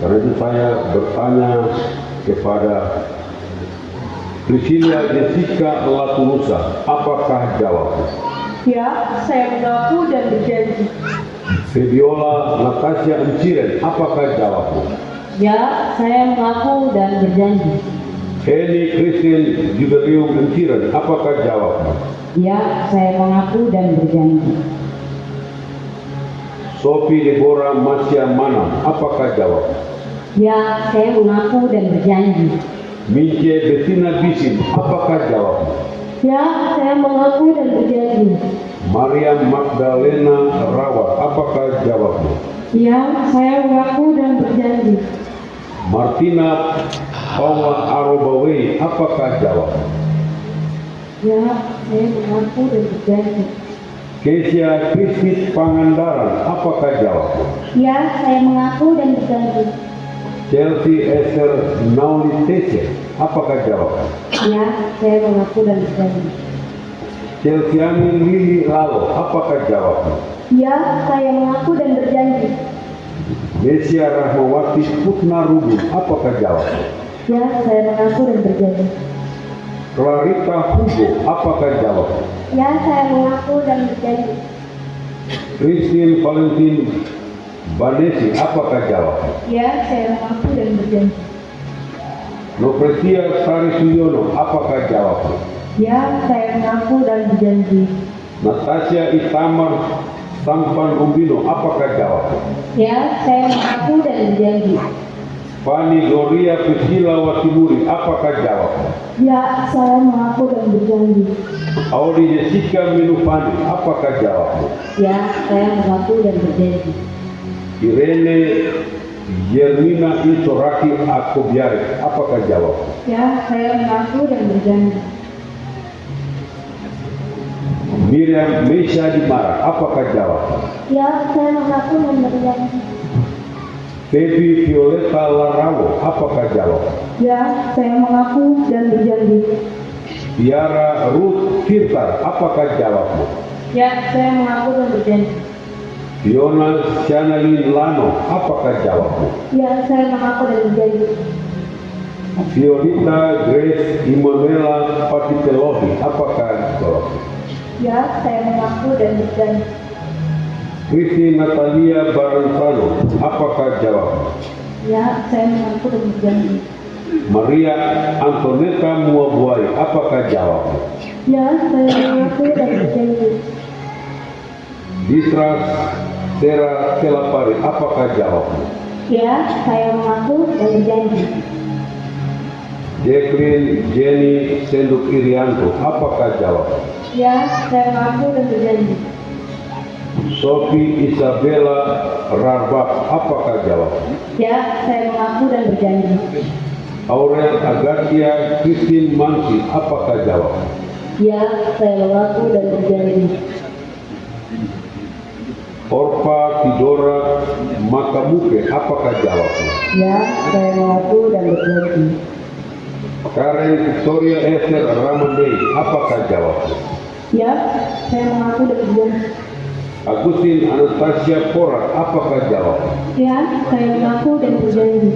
Karena itu saya bertanya kepada Priscilla Jessica Latulusa, apakah jawabmu? Ya, saya mengaku dan berjanji. Febiola Natasha Enciren, apakah jawabmu? Ya, saya mengaku dan berjanji. Heni Christine Jubilium Enciren, apakah jawabmu? Ya, saya mengaku dan berjanji. Sophie Deborah Masya Manam, apakah jawabmu? Ya, saya mengaku dan berjanji. Mince Bettina Bisim, apakah jawabmu? Ya, saya mengaku dan berjanji. Maria Magdalena Rawat, apakah jawabmu? Ya, saya mengaku dan berjanji. Martina Paula Arobawe, apakah jawabmu? Ya, saya mengaku dan berjanji. Kesia Kristis Pangandaran, apakah jawabmu? Ya, saya mengaku dan berjanji. Chelsea Esther Naulitese, apakah jawabmu? Ya, saya mengaku dan berjanji. Chelseani Lili Lalo, apakah jawabmu? Ya, saya mengaku dan berjanji. Mesia Rahmawati Putna Rubin, apakah jawabmu? Ya, saya mengaku dan berjanji. Clarita Hugo, apakah jawabmu? Ya, saya mengaku dan berjanji. Christine Valentin Vanesi, apakah jawabmu? Ya, saya mengaku dan berjanji. Nopresia Sari Suyono, apakah jawabmu? Ya, saya mengaku dan berjanji. Natasha Itamar Sampan Rubino, apakah jawabmu? Ya, saya mengaku dan berjanji. Fani Gloria Priscilla Watimuri, apakah jawabmu? Ya, saya mengaku dan berjanji. Audi Jessica Minufani, apakah jawabmu? Ya, saya mengaku dan berjanji. Irene Yermina Isoraki Akobiare, apakah jawabmu? Ya, saya mengaku dan berjanji. Miriam Meisha Dimara, apakah jawabmu? Ya, saya mengaku dan berjanji. Feby Violeta Larawo, apakah jawabmu? Ya, saya mengaku dan berjanji. Tiara Ruth Firtar, apakah jawabmu? Ya, saya mengaku dan berjanji. Fiona Shanalin Lano, apakah jawabmu? Ya, saya mengaku dan berjanji. Fiorita Grace Immanuela Patitelohi, apakah jawabmu? Ya, saya mengaku dan berjanji. Kristi Natalia Baransano, apakah jawabmu? Ya, saya mengaku dan berjanji. Maria Antoneta Muabuai, apakah jawabmu? Ya, saya mengaku dan berjanji. Disras Tera Kelapari, apakah jawabmu? Ya, saya mengaku dan berjanji. Jacqueline Jenny Senduk Irianto, apakah jawabmu? Ya, saya mengaku dan berjanji. Sophie Isabella Rarbak, apakah jawabmu? Ya, saya mengaku dan berjanji. Aurel Agatia Christine Mansi, apakah jawabmu? Ya, saya mengaku dan berjanji. Orpa Tidora Makamuke, apakah jawabmu? Ya, saya mengaku dan berjanji. Karen Victoria Esther Ramandei, apakah jawabmu? Ya, saya mengaku dan berjanji. Agustin Anastasia Porat, apakah jawabmu? Ya, saya mengaku dan berjanji.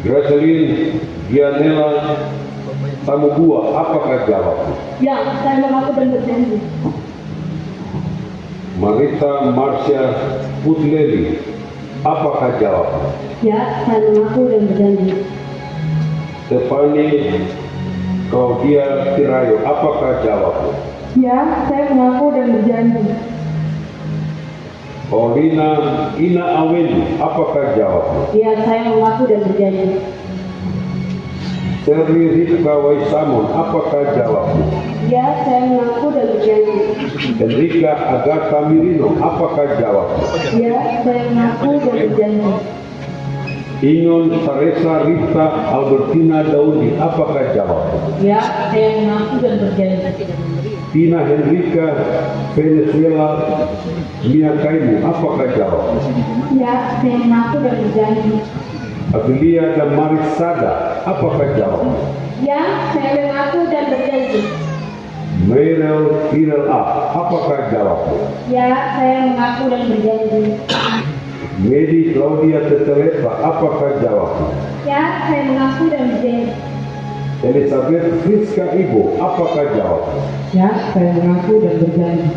Graceline Gianella Tamubua, apakah jawabmu? Ya, saya mengaku dan berjanji. Marita Marsha Putleli, apakah jawabmu? Ya, saya mengaku dan berjanji. Stefani Claudia Tirayo, apakah jawabmu? Ya, saya mengaku dan berjanji. Paulina Ina Aweni, apakah jawabmu? Ya, saya mengaku dan berjanji. Terry Ripka Waisamon, apakah jawabmu? Ya, saya mengaku dan berjanji. Enrika Agatha Mirino, apakah jawabmu? Ya, saya mengaku dan berjanji. Inyon Saresa Rita Albertina Daudi, apakah jawabmu? Ya, saya mengaku dan berjanji. Tina Henrika Venezuela Mia Kaimu, apakah jawabmu? Ya, saya mengaku dan berjanji. Abelia Damaris Sada, apakah jawabmu? Ya, saya mengaku dan berjanji. Meryl Irel A, apakah jawabmu? Ya, saya mengaku dan berjanji. Medi Claudia Teteleva, apakah jawabmu? Ya, saya mengaku dan berjanji. Elizabeth Friska Ibo, apakah jawabmu? Ya, saya mengaku dan berjanji.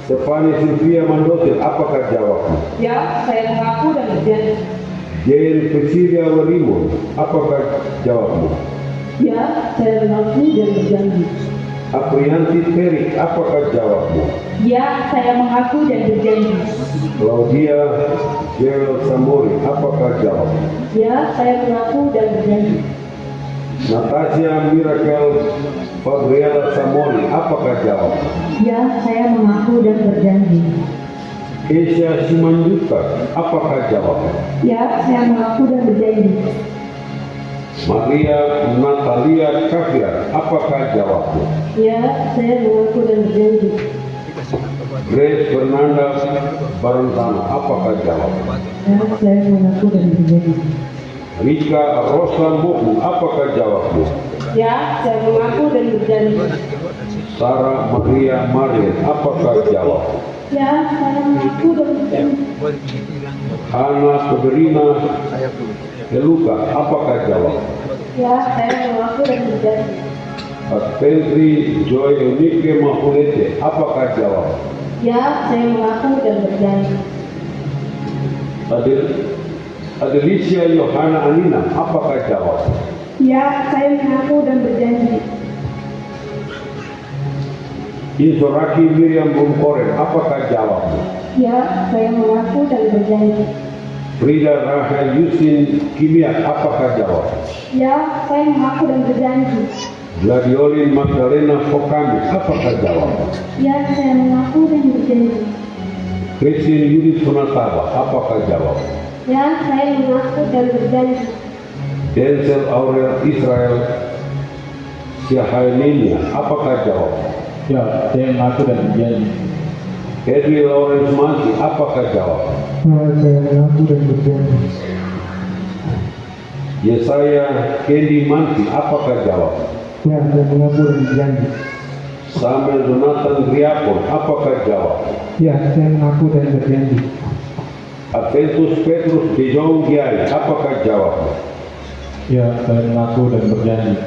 Stefani Sylvia Mandotil, apakah jawabmu? Ya, saya mengaku dan berjanji. Jane Priscilia Walimun, apakah jawabmu? Ya, saya mengaku dan berjanji. Aprianti Terik, apakah jawabmu? Ya, saya mengaku dan berjanji. Claudia Gerald Samori, apakah jawabmu? Ya, saya mengaku dan berjanji. Natasha Miracle Fabriela Samori, apakah jawabmu? Ya, saya mengaku dan berjanji. Keisha Simanjuta, apakah jawabmu? Ya, saya mengaku dan berjanji. Maria Natalia Kafir, apakah jawabmu? Ya, saya mengaku dan berjanji. Grace Fernanda Barentano, apakah jawabmu? Ya, saya mengaku dan berjanji. Rika Rosa Mukmu, apakah jawabmu? Ya, saya mengaku dan berjanji. Sarah Maria Marian, apakah jawabmu? Ya, saya mengaku dan berjanji. Hana Severina Heluka, apakah jawabmu? Ya, saya mengaku dan berjanji. Adventri Joy Unike Mahulete, apakah jawabmu? Ya, saya mengaku dan berjanji. Adelicia Yohana Anina, apakah jawabmu? Ya, saya mengaku dan berjanji. Insoraki Miriam Bumkoren, apakah jawabmu? Ya, saya mengaku dan berjanji. Frida Rahel Yusin Kimia, apakah jawabmu? Ya, saya mengaku dan berjanji. Gladiolin Magdalena Fokami, apakah jawabmu? Ya, saya mengaku dan berjanji. Christine Yudit Sunataba, apakah jawabmu? Ya, saya mengaku dan berjanji. Denzel Aurel Israel Syahainenia, apakah jawabmu? Ya, saya mengaku dan berjanji. Edwin Lawrence Mansi, apakah jawabmu? Ya, saya mengaku dan berjanji. Yesaya Kendi Mansi, apakah jawabmu? Ya, saya mengaku dan berjanji. Samuel Jonathan Griapon, apakah jawabmu? Ya, saya mengaku dan berjanji. Adventus Petrus De Jong Giai, apakah jawabmu? Ya, saya mengaku dan berjanji.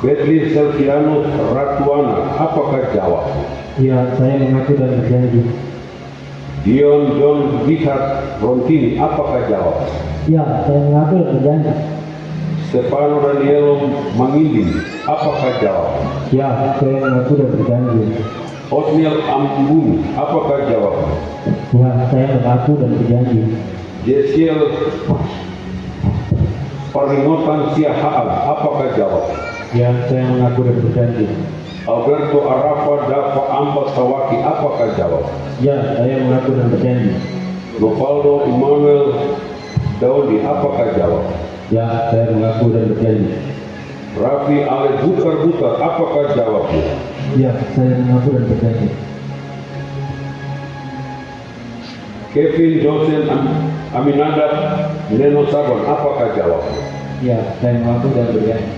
Betli Selvianus Ratuana, apakah jawabmu? Ya, saya mengaku dan berjanji. Dion John Richard Rontini, apakah jawabmu? Ya, saya mengaku dan berjanji. Stefano Danielo Manginding, apakah jawabmu? Ya, saya mengaku dan berjanji. Otniel Ambumi, apakah jawabmu? Ya, saya mengaku dan berjanji. Jesiel Paringotan Siahaan, apakah jawabmu? Ya, saya mengaku dan berjanji. Alberto Arafa Dafa Amba Sawaki, apakah jawabmu? Ya, saya mengaku dan berjanji. Lovaldo Emmanuel Daudi, apakah jawabmu? Ya, saya mengaku dan berjanji. Raffi Ale Butar, apakah jawabmu? Ya, saya mengaku dan berjanji. Kevin Johnson Aminadab Neno Sabon, apakah jawabmu? Ya, saya mengaku dan berjanji.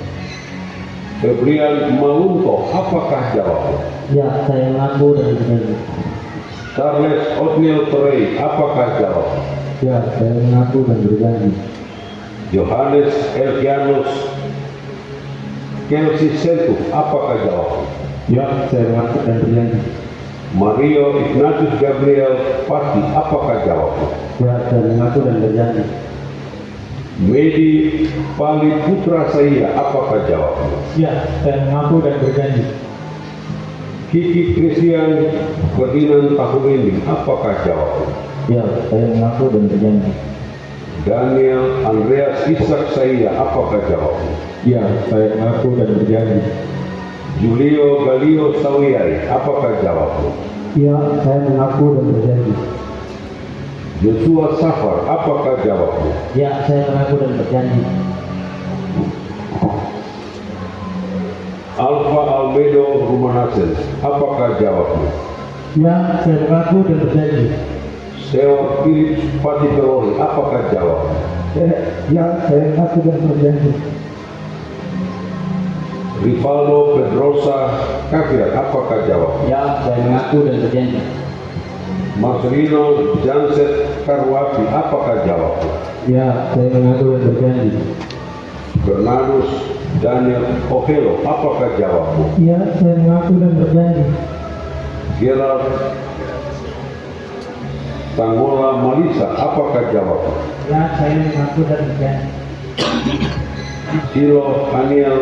Febrian Malunto, apakah jawabmu? Ya, saya mengaku dan berjanji. Charles Otniel Torrey, apakah jawabmu? Ya, saya mengaku dan berjanji. Johannes Elkianus Kelsey Sentu, apakah jawabmu? Ya, saya mengaku dan berjanji. Mario Ignatius Gabriel Pasti, apakah jawabmu? Ya, saya mengaku dan berjanji. Medi Pali Putra Saya, apakah jawabmu? Ya, saya mengaku dan berjanji. Kiki Christian Ferdinand Tahurendi, apakah jawabmu? Ya, saya mengaku dan berjanji. Daniel Andreas Ishak Saya, apakah jawabmu? Ya, saya mengaku dan berjanji. Julio Galio Sawiyai, apakah jawabmu? Ya, saya mengaku dan berjanji. Joshua Safar, apakah jawabmu? Ya, saya mengaku dan berjanji. Alfa Almedo Rumanasen, apakah jawabmu? Ya, saya mengaku dan berjanji. Seo Philip Patiteroli, apakah jawabmu? Ya, saya mengaku dan berjanji. Rivaldo Pedrosa Kafir, apakah jawabmu? Ya, saya mengaku dan berjanji. Marcelino Janset Karwati, apakah jawabmu? Ya, saya mengaku dan berjanji. Bernardus Daniel Ohelo, apakah jawabmu? Ya, saya mengaku dan berjanji. Gerald Tangola Malisa, apakah jawabmu? Ya, saya mengaku dan berjanji. Silo Daniel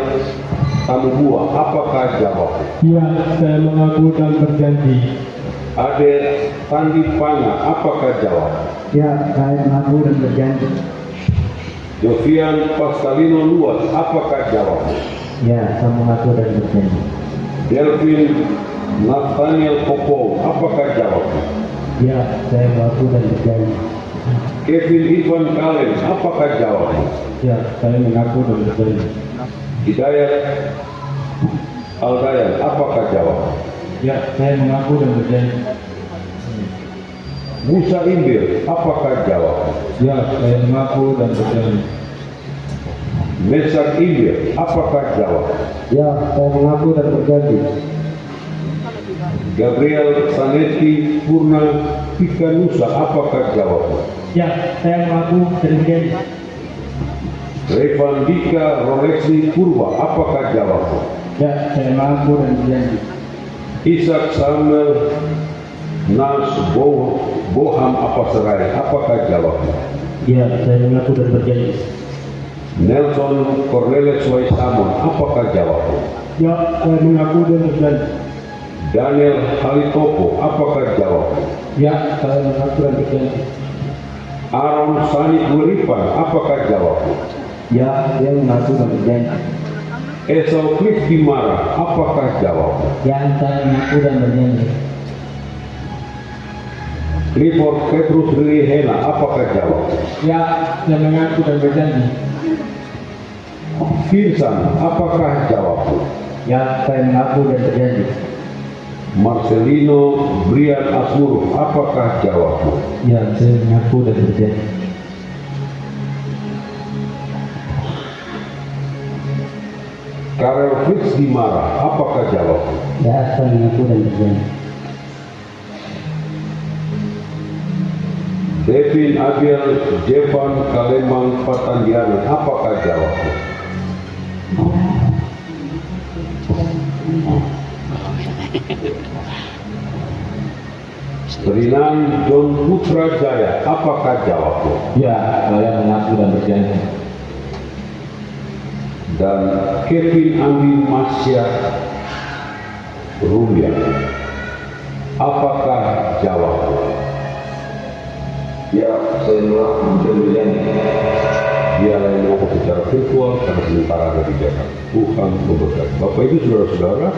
Tamubua, apakah jawabmu? Ya, saya mengaku dan berjanji. Ade Tandi Panga, apakah jawabmu? Ya, saya mengaku dan berjanji. Jovian Pascalino Luas, apakah jawabmu? Ya, saya mengaku dan berjanji. Delvin Nathaniel Popov, apakah jawabmu? Ya, saya mengaku dan berjanji. Kevin Ivan Kalen, apakah jawabmu? Ya, saya mengaku dan berjanji. Hidayat Aldayan, apakah jawabmu? Ya, saya mengaku dan berjanji. Musa Imbir, apakah jawabmu? Ya, saya mengaku dan berjanji. Mesak Imbir, apakah jawabmu? Ya, saya mengaku dan berjanji. Gabriel Sanetti Purna Pikanusa, apakah jawabmu? Ya, saya mengaku dan berjanji. Revan Dika Rolexi Purba, apakah jawabmu? Ya, saya mengaku dan berjanji. Ishak Samuel Nas Boham Apaserai, apakah jawabmu? Ya, saya mengaku dan berjanji. Nelson Cornelis Waisamon, apakah jawabmu? Ya, saya mengaku dan berjanji. Daniel Halitopo, apakah jawabmu? Ya, saya mengaku dan berjanji. Aaron Sani Weripan, apakah jawabmu? Ya, saya mengaku dan berjanji. Esau Cliff Dimara, apakah jawabmu? Ya, saya mengaku dan berjanji. Clifford Petrus Riri Hena, apakah jawabmu? Ya, saya mengaku dan berjanji. Vincent, apakah jawabmu? Ya, saya mengaku dan berjanji. Marcelino Brian Asmuruf, apakah jawabmu? Ya, saya mengaku dan berjanji. Karel Fritz Dimara, apakah jawabmu? Ya, saya mengaku dan berjanji. Devin Abiel Jevan Kalemang Patandiana, apakah jawabmu? Rinan John Putra Jaya, apakah jawabmu? Ya, saya mengaku dan berjanji. Dan Kevin Andi Masya Rulia, apakah jawabmu? Ya, saya mengaku dan berjanji. Dia yang mengaku secara virtual karena sementara ada di Jakarta. Tuhan memberkati. Bapak Ibu, saudara-saudara,